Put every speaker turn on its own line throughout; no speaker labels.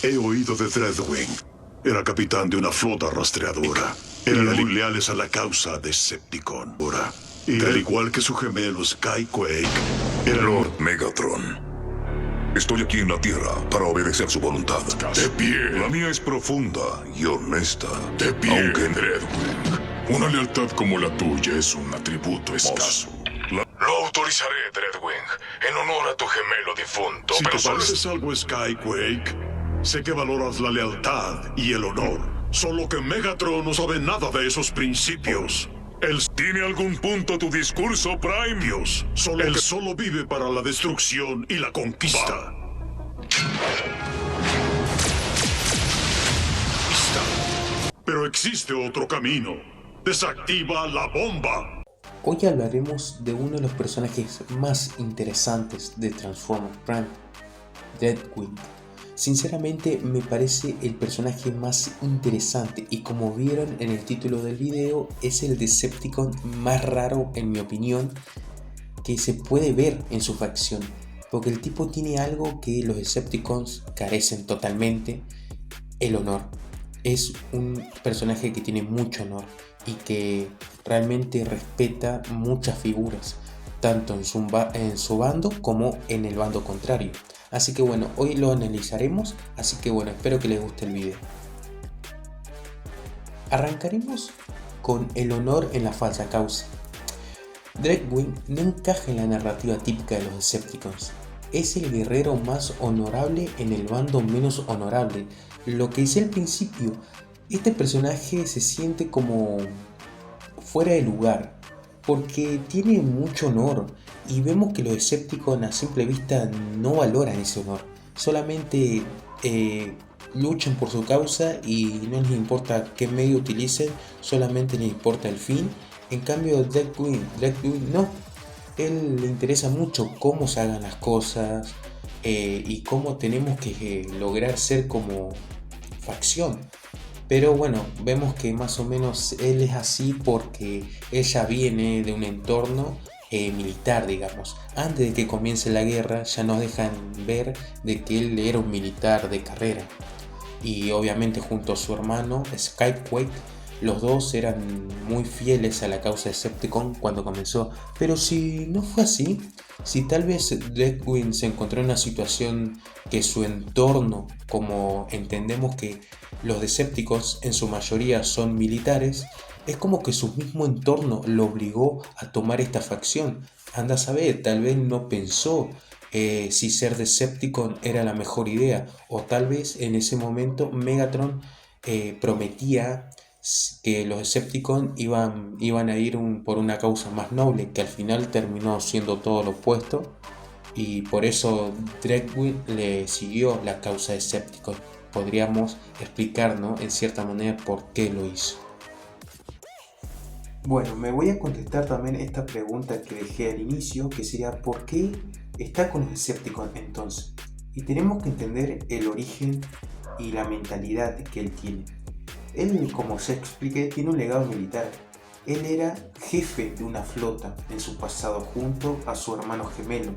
He oído de Dreadwing. Era capitán de una flota rastreadora. Eran muy leales a la causa Decepticon. Y al igual que su gemelo Skyquake, era
Lord Megatron. Estoy aquí en la Tierra para obedecer su voluntad.
De pie.
La mía es profunda y honesta.
De pie,
Aunque
Dreadwing. Una lealtad como la tuya es un atributo escaso. Lo autorizaré, Dreadwing, en honor a tu gemelo difunto.
Si
pero
te pareces algo Skyquake, sé que valoras la lealtad y el honor. Solo que Megatron no sabe nada de esos principios.
¿Tiene algún punto tu discurso, Prime?
Dios, él solo vive para la destrucción y la conquista. Pero existe otro camino. Desactiva la bomba.
Hoy hablaremos de uno de los personajes más interesantes de Transformers Prime, Dreadwing. Sinceramente me parece el personaje más interesante y como vieron en el título del video es el Decepticon más raro en mi opinión que se puede ver en su facción, porque el tipo tiene algo que los Decepticons carecen totalmente: el honor. Es un personaje que tiene mucho honor y que realmente respeta muchas figuras, tanto en su bando como en el bando contrario. Así que bueno, hoy lo analizaremos, así que bueno, espero que les guste el video. Arrancaremos con el honor en la falsa causa. Dreadwing no encaja en la narrativa típica de los Decepticons. Es el guerrero más honorable en el bando menos honorable. Lo que hice al principio, este personaje se siente como fuera de lugar, porque tiene mucho honor y vemos que los Decepticons a simple vista no valoran ese honor, solamente luchan por su causa y no les importa qué medio utilicen, solamente les importa el fin. En cambio Dreadwing no, él le interesa mucho cómo se hagan las cosas y cómo tenemos que lograr ser como facción. Pero bueno, vemos que más o menos él es así porque ella viene de un entorno militar, digamos. Antes de que comience la guerra ya nos dejan ver de que él era un militar de carrera. Y obviamente junto a su hermano Skyquake, los dos eran muy fieles a la causa de Decepticon cuando comenzó. Pero si no fue así, si tal vez Dreadwing se encontró en una situación que su entorno, como entendemos que los Decepticons en su mayoría son militares, es como que su mismo entorno lo obligó a tomar esta facción. Anda a saber, tal vez no pensó si ser Decepticon era la mejor idea, o tal vez en ese momento Megatron prometía que los Decepticons iban a ir por una causa más noble, que al final terminó siendo todo lo opuesto, y por eso Dreadwing le siguió la causa Decepticon. Podríamos explicar, ¿no?, en cierta manera por qué lo hizo. Bueno, me voy a contestar también esta pregunta que dejé al inicio, que sería ¿por qué está con los Decepticons entonces? Y tenemos que entender el origen y la mentalidad que él tiene. Él, como se expliqué, tiene un legado militar. Él era jefe de una flota en su pasado junto a su hermano gemelo.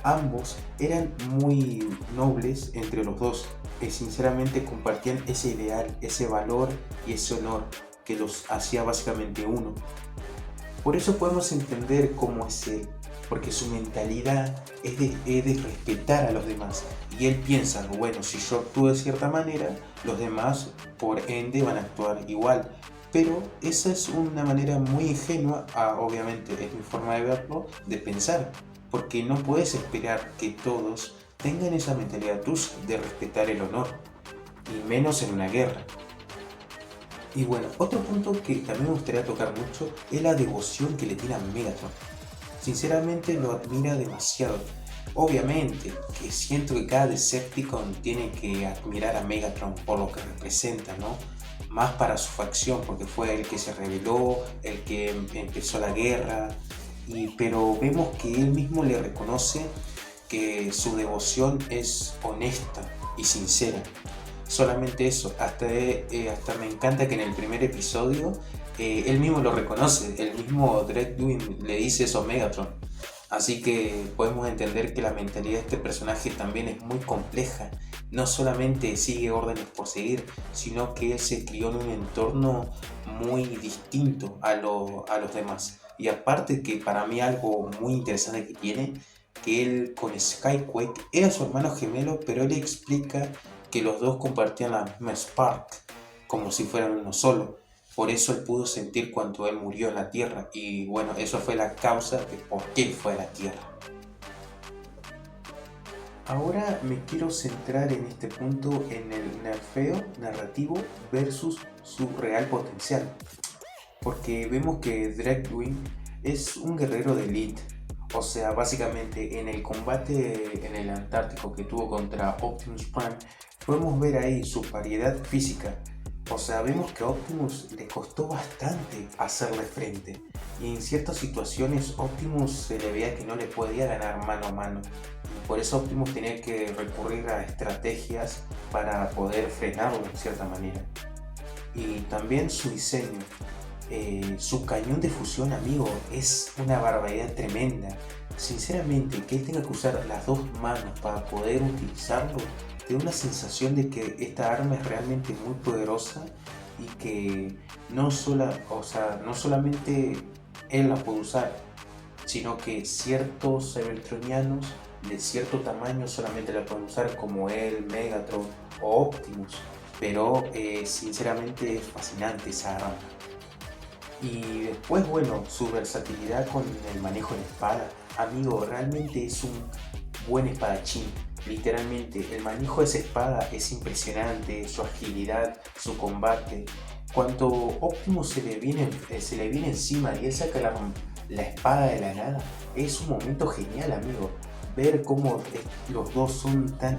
Ambos eran muy nobles entre los dos, que sinceramente compartían ese ideal, ese valor y ese honor que los hacía básicamente uno. Por eso podemos entender cómo es él, porque su mentalidad es de respetar a los demás. Y él piensa, bueno, si yo actúo de cierta manera, los demás por ende van a actuar igual. Pero esa es una manera muy ingenua, obviamente es mi forma de verlo, de pensar. Porque no puedes esperar que todos tengan esa mentalidad tuya de respetar el honor, y menos en una guerra. Y bueno, otro punto que también me gustaría tocar mucho es la devoción que le tiene a Megatron. Sinceramente lo admira demasiado. Obviamente que siento que cada Decepticon tiene que admirar a Megatron por lo que representa, ¿no? Más para su facción, porque fue el que se rebeló, el que empezó la guerra. Pero vemos que él mismo le reconoce que su devoción es honesta y sincera. Solamente eso, hasta me encanta que en el primer episodio él mismo lo reconoce, el mismo Dreadwing le dice eso a Megatron. Así que podemos entender que la mentalidad de este personaje también es muy compleja no solamente sigue órdenes por seguir, sino que él se crió en un entorno muy distinto a los demás. Y aparte que para mí algo muy interesante que tiene, que él con Skyquake era su hermano gemelo, pero él explica que los dos compartían la misma Spark, como si fueran uno solo. Por eso él pudo sentir cuando él murió en la Tierra, y bueno, eso fue la causa de por qué fue a la Tierra. Ahora me quiero centrar en este punto en el nerfeo narrativo versus su real potencial. Porque vemos que Dreadwing es un guerrero de elite. O sea, básicamente en el combate en el Antártico que tuvo contra Optimus Prime, podemos ver ahí su variedad física. O sea, vemos que a Optimus le costó bastante hacerle frente. Y en ciertas situaciones Optimus se le veía que no le podía ganar mano a mano. Por eso Optimus tenía que recurrir a estrategias para poder frenarlo de cierta manera. Y también su diseño. Su cañón de fusión, amigo, es una barbaridad tremenda. Sinceramente, que él tenga que usar las dos manos para poder utilizarlo, te da una sensación de que esta arma es realmente muy poderosa y que no solamente él la puede usar, sino que ciertos cybertronianos de cierto tamaño solamente la pueden usar, como él, Megatron o Optimus. Pero sinceramente es fascinante esa arma. Y después, bueno, su versatilidad con el manejo de la espada. Amigo, realmente es un buen espadachín. Literalmente, el manejo de esa espada es impresionante, su agilidad, su combate. Cuando Optimus se le viene encima y él saca la espada de la nada, es un momento genial, amigo. Ver cómo los dos son tan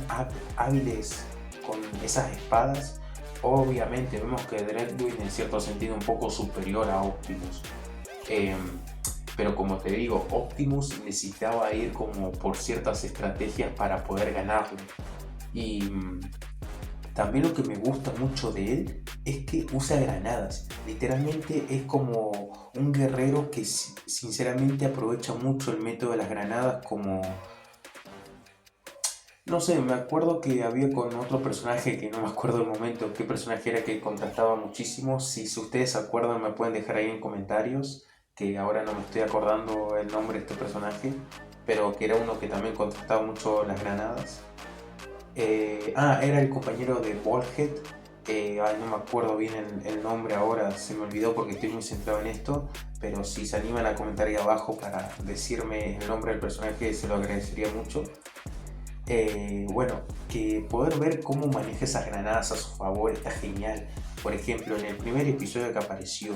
hábiles con esas espadas. Obviamente vemos que Dreadwing en cierto sentido un poco superior a Optimus. Pero como te digo, Optimus necesitaba ir como por ciertas estrategias para poder ganarle. Y también lo que me gusta mucho de él es que usa granadas. Literalmente es como un guerrero que sinceramente aprovecha mucho el método de las granadas como... No sé, me acuerdo que había con otro personaje que no me acuerdo el momento qué personaje era que contrastaba muchísimo. Si ustedes se acuerdan me pueden dejar ahí en comentarios, que ahora no me estoy acordando el nombre de este personaje, pero que era uno que también contrastaba mucho las granadas. Era el compañero de Ballhead. No me acuerdo bien el nombre ahora, se me olvidó porque estoy muy centrado en esto, pero si se animan a comentar ahí abajo para decirme el nombre del personaje se lo agradecería mucho. Bueno, que poder ver cómo maneja esas granadas a su favor está genial. Por ejemplo, en el primer episodio que apareció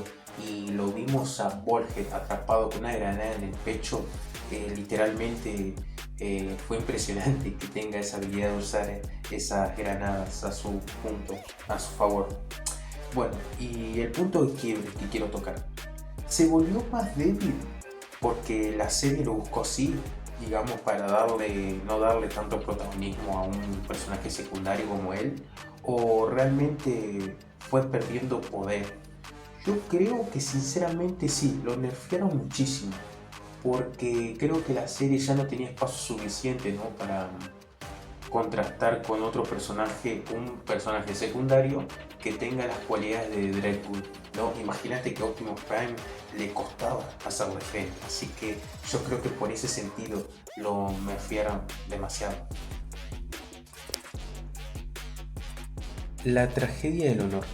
y lo vimos a Ballhead atrapado con una granada en el pecho, literalmente fue impresionante que tenga esa habilidad de usar esas granadas a su favor. Bueno, y el punto de quiebre que quiero tocar, se volvió más débil porque la serie lo buscó así, digamos, para no darle tanto protagonismo a un personaje secundario como él, o realmente fue perdiendo poder. Yo creo que sinceramente sí, lo nerfearon muchísimo, porque creo que la serie ya no tenía espacio suficiente, ¿no?, para contrastar con otro personaje, un personaje secundario que tenga las cualidades de Dreadwing, ¿no? Imagínate que Optimus Prime le costaba hacerle frente, así que yo creo que por ese sentido lo nerfearon demasiado. La tragedia del honor.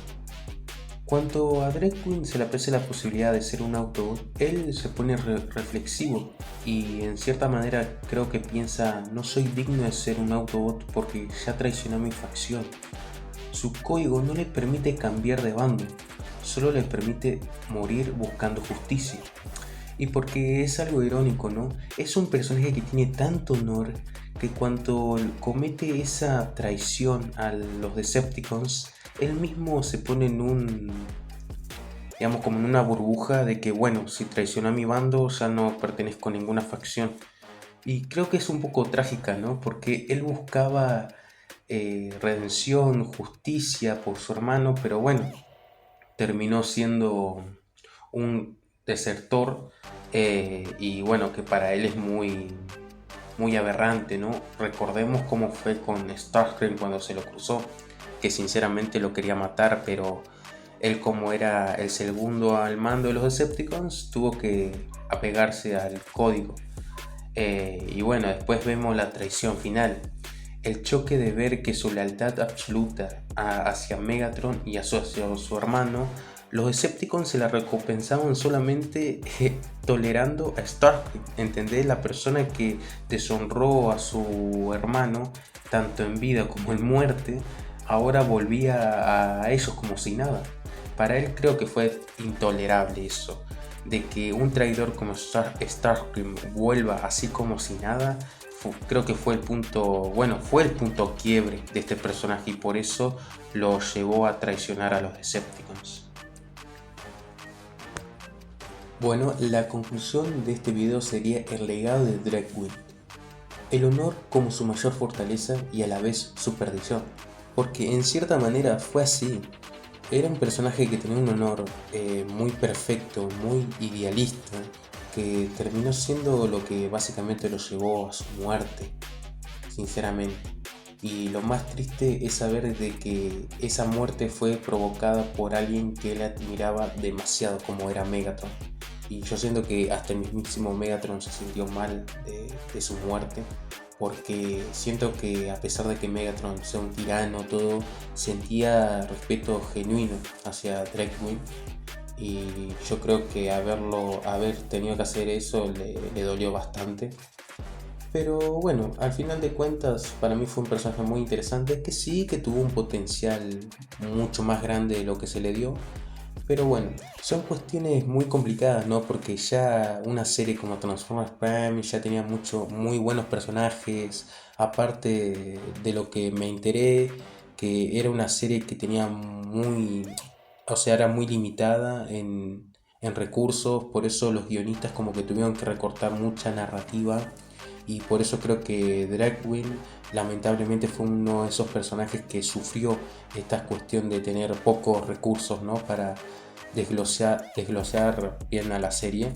Cuando a Dreadwing se le aprecia la posibilidad de ser un Autobot, él se pone reflexivo y en cierta manera creo que piensa: no soy digno de ser un Autobot porque ya traicionó a mi facción. Su código no le permite cambiar de bando, solo le permite morir buscando justicia. Y porque es algo irónico, ¿no? Es un personaje que tiene tanto honor que cuando comete esa traición a los Decepticons, él mismo se pone como en una burbuja de que, bueno, si traicionó a mi bando ya no pertenezco a ninguna facción. Y creo que es un poco trágica, ¿no? Porque él buscaba redención, justicia por su hermano, pero bueno, terminó siendo un desertor, y bueno, que para él es muy muy aberrante, ¿no? Recordemos cómo fue con Starscream cuando se lo cruzó, que sinceramente lo quería matar, pero él, como era el segundo al mando de los Decepticons, tuvo que apegarse al código. Y bueno, después vemos la traición final. El choque de ver que su lealtad absoluta hacia Megatron y hacia su hermano, los Decepticons se la recompensaban solamente tolerando a Starscream. ¿Entendés? La persona que deshonró a su hermano, tanto en vida como en muerte, ahora volvía a ellos como si nada. Para él creo que fue intolerable eso, de que un traidor como Starscream vuelva así como si nada. Creo que fue el punto quiebre de este personaje, y por eso lo llevó a traicionar a los Decepticons. Bueno, la conclusión de este video sería el legado de Dreadwing. El honor como su mayor fortaleza y a la vez su perdición, porque en cierta manera fue así. Era un personaje que tenía un honor muy perfecto, muy idealista, que terminó siendo lo que básicamente lo llevó a su muerte, sinceramente. Y lo más triste es saber de que esa muerte fue provocada por alguien que él admiraba demasiado, como era Megatron. Y yo siento que hasta el mismísimo Megatron se sintió mal de su muerte, porque siento que a pesar de que Megatron sea un tirano, todo, sentía respeto genuino hacia Dreadwing. Y yo creo que haber tenido que hacer eso le dolió bastante. Pero bueno, al final de cuentas para mí fue un personaje muy interesante, que sí que tuvo un potencial mucho más grande de lo que se le dio. Pero bueno, son cuestiones muy complicadas, ¿no? Porque ya una serie como Transformers Prime ya tenía muy buenos personajes. Aparte de lo que me enteré, que era una serie que tenía era muy limitada en recursos. Por eso los guionistas como que tuvieron que recortar mucha narrativa. Y por eso creo que Dreadwing lamentablemente fue uno de esos personajes que sufrió esta cuestión de tener pocos recursos, ¿no? Para desglosar bien a la serie.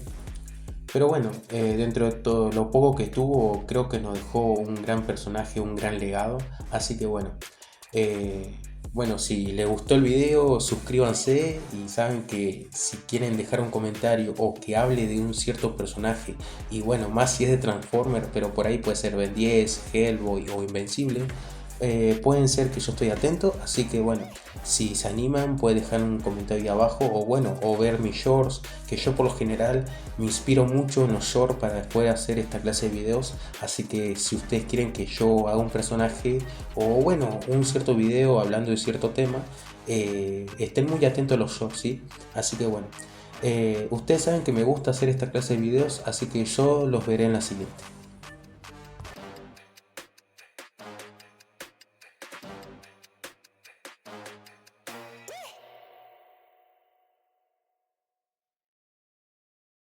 Pero bueno, dentro de todo lo poco que tuvo, creo que nos dejó un gran personaje, un gran legado. Así que bueno, si les gustó el video, suscríbanse, y saben que si quieren dejar un comentario o que hable de un cierto personaje, y bueno, más si es de Transformers, pero por ahí puede ser Ben 10, Hellboy o Invencible, pueden ser que yo estoy atento. Así que bueno, si se animan pueden dejar un comentario ahí abajo, o ver mis shorts, que yo por lo general me inspiro mucho en los shorts para después hacer esta clase de videos. Así que si ustedes quieren que yo haga un personaje o bueno, un cierto video hablando de cierto tema, estén muy atentos a los shorts, ¿sí? Así que bueno, ustedes saben que me gusta hacer esta clase de videos, así que yo los veré en la siguiente.